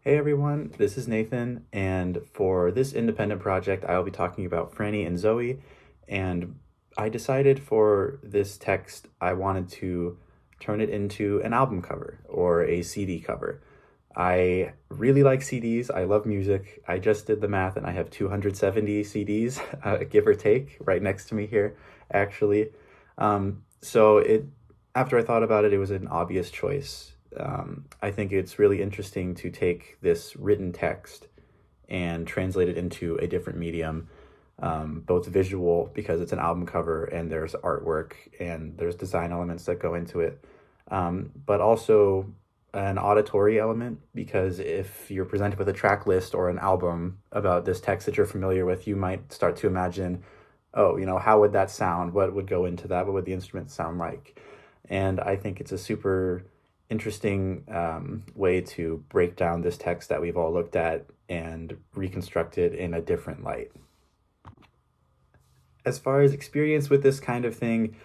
Hey everyone, this is Nathan, and for this independent project, I will be talking about Franny and Zooey. And I decided for this text, I wanted to turn it into an album cover or a CD cover. I really like CDs. I love music. I just did the math and I have 270 CDs, give or take, right next to me here, actually. After I thought about it, it was an obvious choice. I think it's really interesting to take this written text and translate it into a different medium, both visual because it's an album cover and there's artwork and there's design elements that go into it, but also an auditory element because if you're presented with a track list or an album about this text that you're familiar with, you might start to imagine, oh, how would that sound? What would go into that? What would the instrument sound like? And I think it's a super interesting way to break down this text that we've all looked at and reconstruct it in a different light. As far as experience with this kind of thing,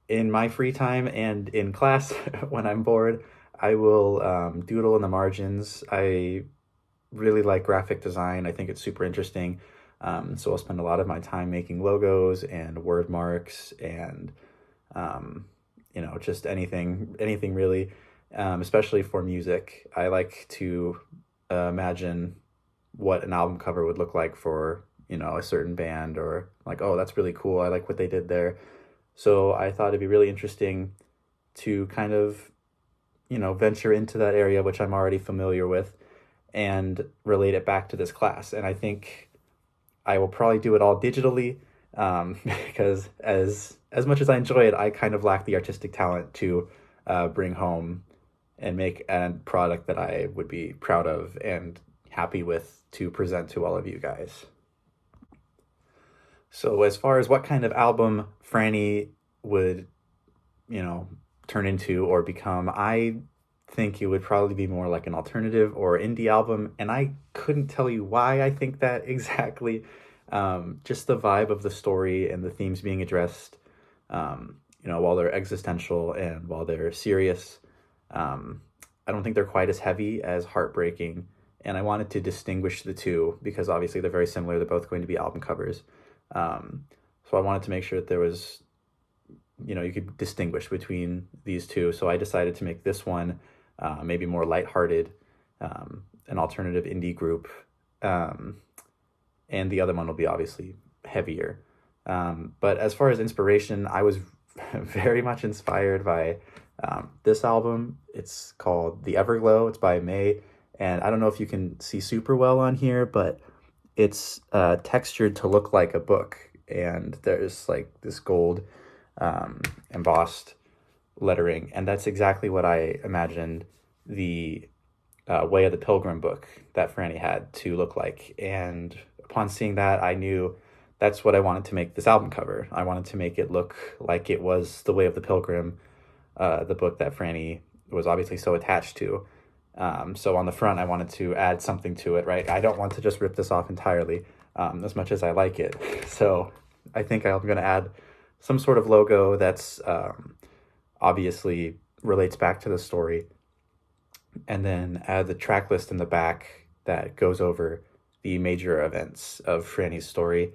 in my free time and in class when I'm bored, I will doodle in the margins. I really like graphic design. I think it's super interesting. So I'll spend a lot of my time making logos and word marks and just anything really, especially for music. I like to imagine what an album cover would look like for, a certain band or like, oh, that's really cool. I like what they did there. So I thought it'd be really interesting to kind of, venture into that area, which I'm already familiar with, and relate it back to this class. And I think I will probably do it all digitally, because as much as I enjoy it, I kind of lack the artistic talent to bring home and make a product that I would be proud of and happy with to present to all of you guys. So as far as what kind of album Franny would, turn into or become, I think it would probably be more like an alternative or indie album. And I couldn't tell you why I think that exactly. Just the vibe of the story and the themes being addressed, while they're existential and while they're serious. I don't think they're quite as heavy as Heartbreaking. And I wanted to distinguish the two because obviously they're very similar. They're both going to be album covers. So I wanted to make sure that there was, you could distinguish between these two. So I decided to make this one maybe more lighthearted, an alternative indie group. And the other one will be obviously heavier. But as far as inspiration, I was very much inspired by this album. It's called The Everglow. It's by May. And I don't know if you can see super well on here, but it's textured to look like a book. And there's like this gold embossed lettering. And that's exactly what I imagined the Way of the Pilgrim book that Franny had to look like. And upon seeing that, I knew that's what I wanted to make this album cover. I wanted to make it look like it was The Way of the Pilgrim, the book that Franny was obviously so attached to. So on the front, I wanted to add something to it, right? I don't want to just rip this off entirely, as much as I like it. So I think I'm going to add some sort of logo that's obviously relates back to the story, and then add the track list in the back that goes over the major events of Franny's story.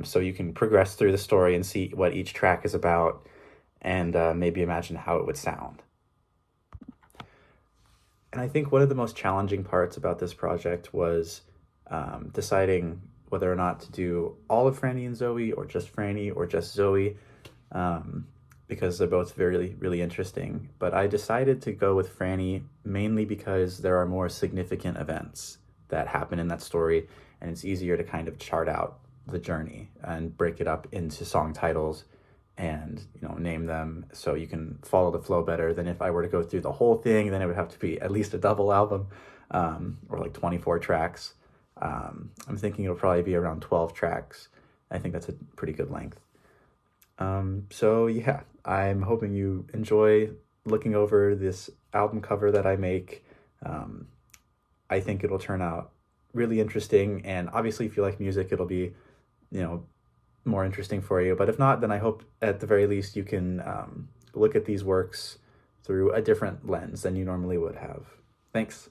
So you can progress through the story and see what each track is about and maybe imagine how it would sound. And I think one of the most challenging parts about this project was deciding whether or not to do all of Franny and Zooey or just Franny or just Zooey, because they're both very, really interesting. But I decided to go with Franny mainly because there are more significant events that happen in that story, and it's easier to kind of chart out the journey and break it up into song titles and name them so you can follow the flow better than if I were to go through the whole thing. Then it would have to be at least a double album, or like 24 tracks. I'm thinking it'll probably be around 12 tracks. I think that's a pretty good length. So yeah, I'm hoping you enjoy looking over this album cover that I make. I think it'll turn out really interesting, and obviously if you like music, it'll be, more interesting for you. But if not, then I hope at the very least you can look at these works through a different lens than you normally would have. Thanks.